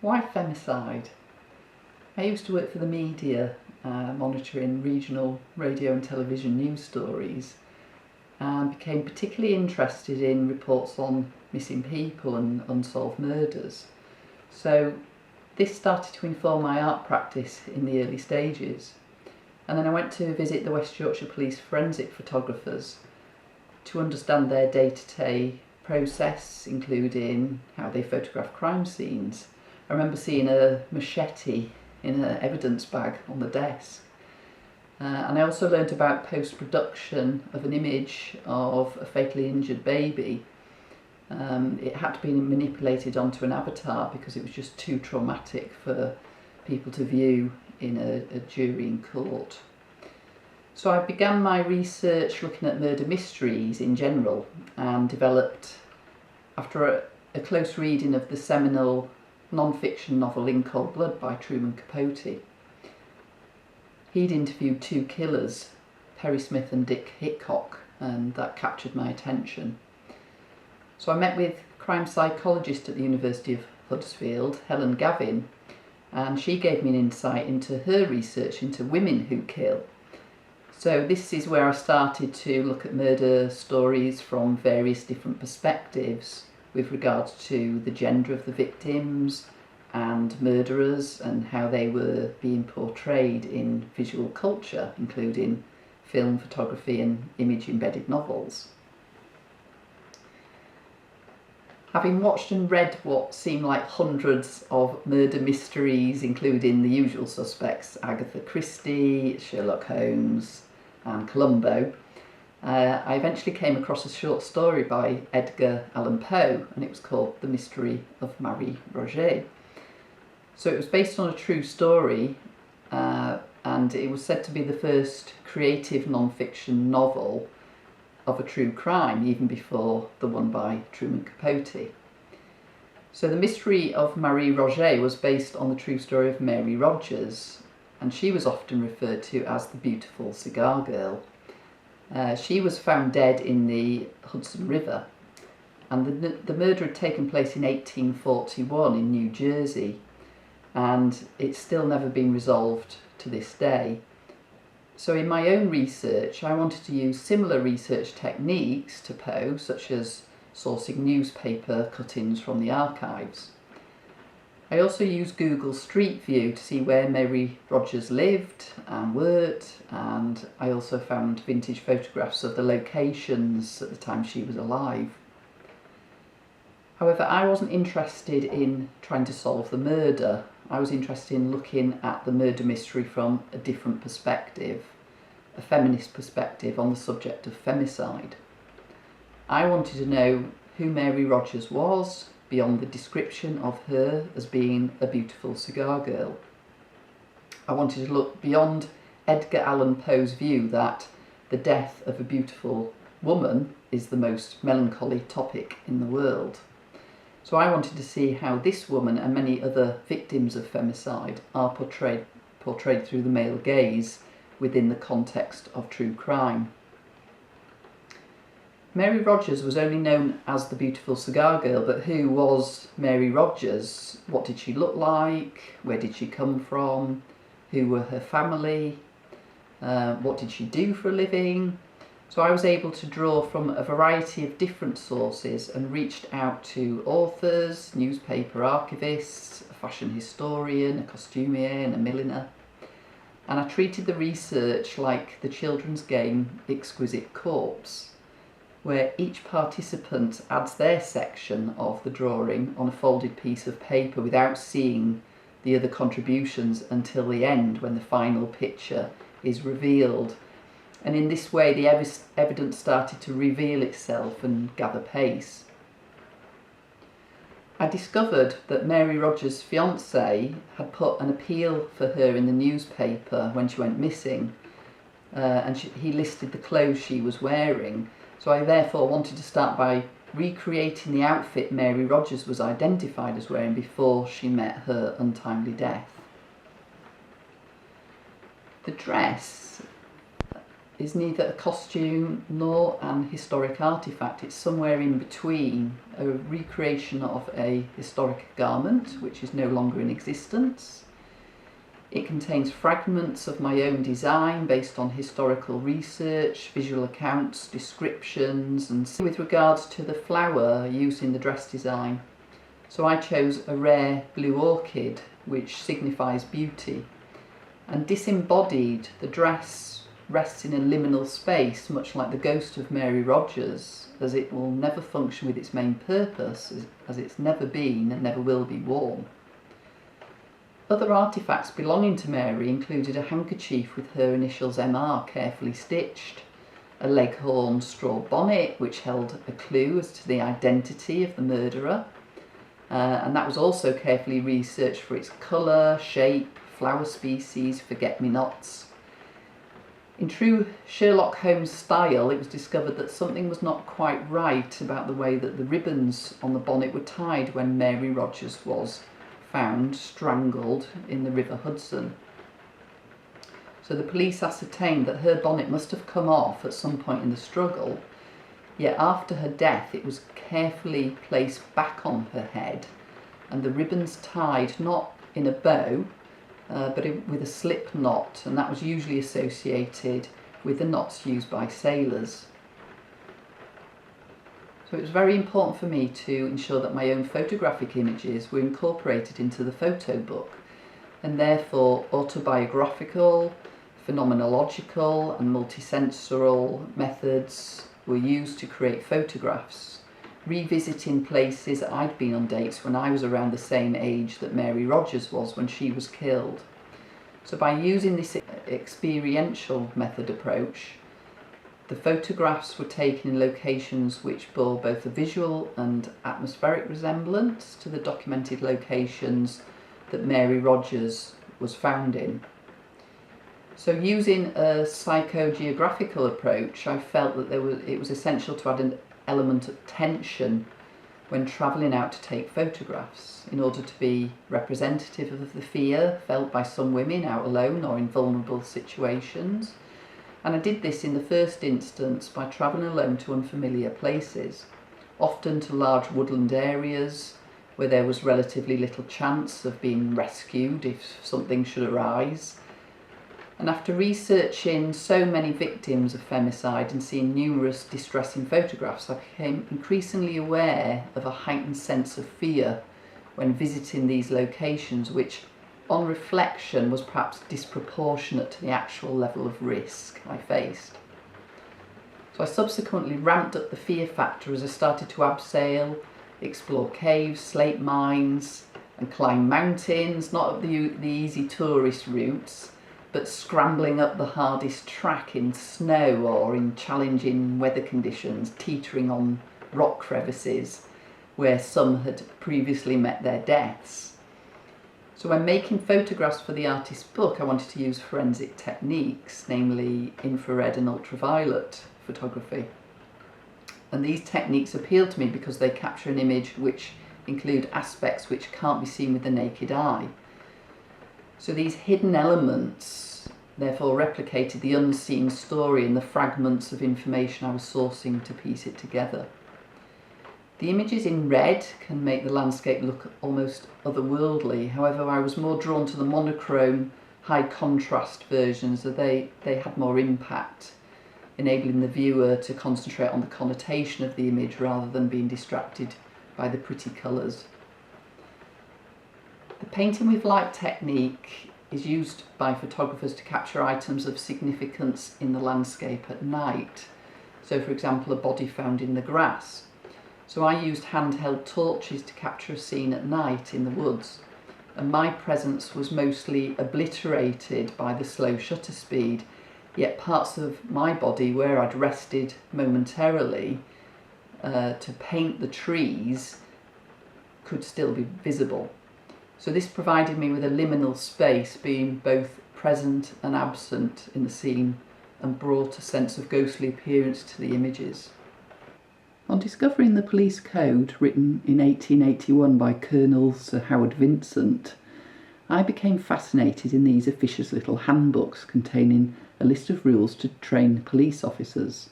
Why femicide? I used to work for the media, monitoring regional radio and television news stories, and became particularly interested in reports on missing people and unsolved murders. So this started to inform my art practice in the early stages. And then I went to visit the West Yorkshire Police forensic photographers to understand their day-to-day process, including how they photograph crime scenes. I remember seeing a machete in an evidence bag on the desk. And I also learnt about post-production of an image of a fatally injured baby. It had to be manipulated onto an avatar because it was just too traumatic for people to view in a jury in court. So I began my research looking at murder mysteries in general and developed, after a close reading of the seminal non-fiction novel In Cold Blood by Truman Capote. He'd interviewed two killers, Perry Smith and Dick Hickok, and that captured my attention. So I met with crime psychologist at the University of Huddersfield, Helen Gavin, and she gave me an insight into her research into women who kill. So this is where I started to look at murder stories from various different perspectives with regards to the gender of the victims and murderers and how they were being portrayed in visual culture, including film, photography and image-embedded novels. Having watched and read what seemed like hundreds of murder mysteries, including the usual suspects, Agatha Christie, Sherlock Holmes and Columbo, I eventually came across a short story by Edgar Allan Poe, and it was called The Mystery of Marie Roget. So it was based on a true story, and it was said to be the first creative non-fiction novel of a true crime, even before the one by Truman Capote. So The Mystery of Marie Roget was based on the true story of Mary Rogers, and she was often referred to as the beautiful cigar girl. She was found dead in the Hudson River, and the murder had taken place in 1841 in New Jersey, and it's still never been resolved to this day. So in my own research, I wanted to use similar research techniques to Poe, such as sourcing newspaper cuttings from the archives. I also used Google Street View to see where Mary Rogers lived and worked, and I also found vintage photographs of the locations at the time she was alive. However, I wasn't interested in trying to solve the murder. I was interested in looking at the murder mystery from a different perspective, a feminist perspective on the subject of femicide. I wanted to know who Mary Rogers was, beyond the description of her as being a beautiful cigar girl. I wanted to look beyond Edgar Allan Poe's view that the death of a beautiful woman is the most melancholy topic in the world. So I wanted to see how this woman and many other victims of femicide are portrayed through the male gaze within the context of true crime. Mary Rogers was only known as the beautiful cigar girl, but who was Mary Rogers? What did she look like? Where did she come from? Who were her family? What did she do for a living? So I was able to draw from a variety of different sources and reached out to authors, newspaper archivists, a fashion historian, a costumier and a milliner. And I treated the research like the children's game Exquisite Corpse, where each participant adds their section of the drawing on a folded piece of paper without seeing the other contributions until the end, when the final picture is revealed. And in this way the evidence started to reveal itself and gather pace. I discovered that Mary Rogers' fiancé had put an appeal for her in the newspaper when she went missing, and he listed the clothes she was wearing. So I therefore wanted to start by recreating the outfit Mary Rogers was identified as wearing before she met her untimely death. The dress is neither a costume nor an historic artefact. It's somewhere in between, a recreation of a historic garment which is no longer in existence. It contains fragments of my own design based on historical research, visual accounts, descriptions, and with regards to the flower used in the dress design. So I chose a rare blue orchid which signifies beauty, and disembodied, the dress rests in a liminal space, much like the ghost of Mary Rogers, as it will never function with its main purpose, as it's never been and never will be worn. Other artefacts belonging to Mary included a handkerchief with her initials MR carefully stitched, a leghorn straw bonnet which held a clue as to the identity of the murderer, and that was also carefully researched for its colour, shape, flower species, forget-me-nots. In true Sherlock Holmes style, it was discovered that something was not quite right about the way that the ribbons on the bonnet were tied when Mary Rogers was found strangled in the River Hudson. So the police ascertained that her bonnet must have come off at some point in the struggle, yet after her death it was carefully placed back on her head and the ribbons tied not in a bow but with a slip knot, and that was usually associated with the knots used by sailors. So it was very important for me to ensure that my own photographic images were incorporated into the photo book, and therefore autobiographical, phenomenological and multisensorial methods were used to create photographs, revisiting places I'd been on dates when I was around the same age that Mary Rogers was when she was killed. So by using this experiential method approach, the photographs were taken in locations which bore both a visual and atmospheric resemblance to the documented locations that Mary Rogers was found in. So using a psychogeographical approach, I felt that it was essential to add an element of tension when travelling out to take photographs in order to be representative of the fear felt by some women out alone or in vulnerable situations. And I did this in the first instance by travelling alone to unfamiliar places, often to large woodland areas where there was relatively little chance of being rescued if something should arise. And after researching so many victims of femicide and seeing numerous distressing photographs, I became increasingly aware of a heightened sense of fear when visiting these locations, which on reflection was perhaps disproportionate to the actual level of risk I faced. So I subsequently ramped up the fear factor as I started to abseil, explore caves, slate mines and climb mountains, not up the easy tourist routes, but scrambling up the hardest track in snow or in challenging weather conditions, teetering on rock crevices where some had previously met their deaths. So when making photographs for the artist's book, I wanted to use forensic techniques, namely infrared and ultraviolet photography. And these techniques appeal to me because they capture an image which include aspects which can't be seen with the naked eye. So these hidden elements therefore replicated the unseen story and the fragments of information I was sourcing to piece it together. The images in red can make the landscape look almost otherworldly. However, I was more drawn to the monochrome, high contrast versions, as they had more impact, enabling the viewer to concentrate on the connotation of the image rather than being distracted by the pretty colours. The painting with light technique is used by photographers to capture items of significance in the landscape at night. So for example, a body found in the grass. So I used handheld torches to capture a scene at night in the woods, and my presence was mostly obliterated by the slow shutter speed, yet parts of my body where I'd rested momentarily to paint the trees could still be visible. So this provided me with a liminal space, being both present and absent in the scene, and brought a sense of ghostly appearance to the images. On discovering the police code written in 1881 by Colonel Sir Howard Vincent, I became fascinated in these officious little handbooks containing a list of rules to train police officers.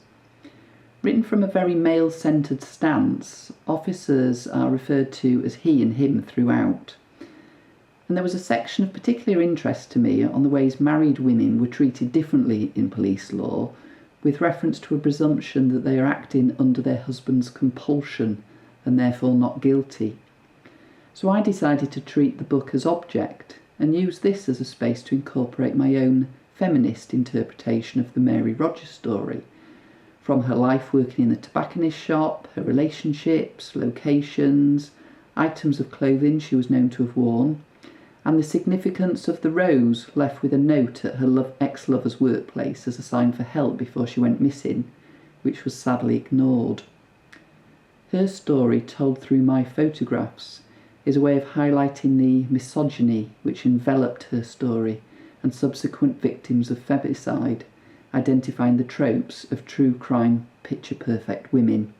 Written from a very male-centred stance, officers are referred to as he and him throughout. And there was a section of particular interest to me on the ways married women were treated differently in police law, with reference to a presumption that they are acting under their husband's compulsion and therefore not guilty. So I decided to treat the book as object and use this as a space to incorporate my own feminist interpretation of the Mary Rogers story, from her life working in the tobacconist shop, her relationships, locations, items of clothing she was known to have worn, and the significance of the rose left with a note at her ex-lover's workplace as a sign for help before she went missing, which was sadly ignored. Her story, told through my photographs, is a way of highlighting the misogyny which enveloped her story and subsequent victims of femicide, identifying the tropes of true crime picture-perfect women.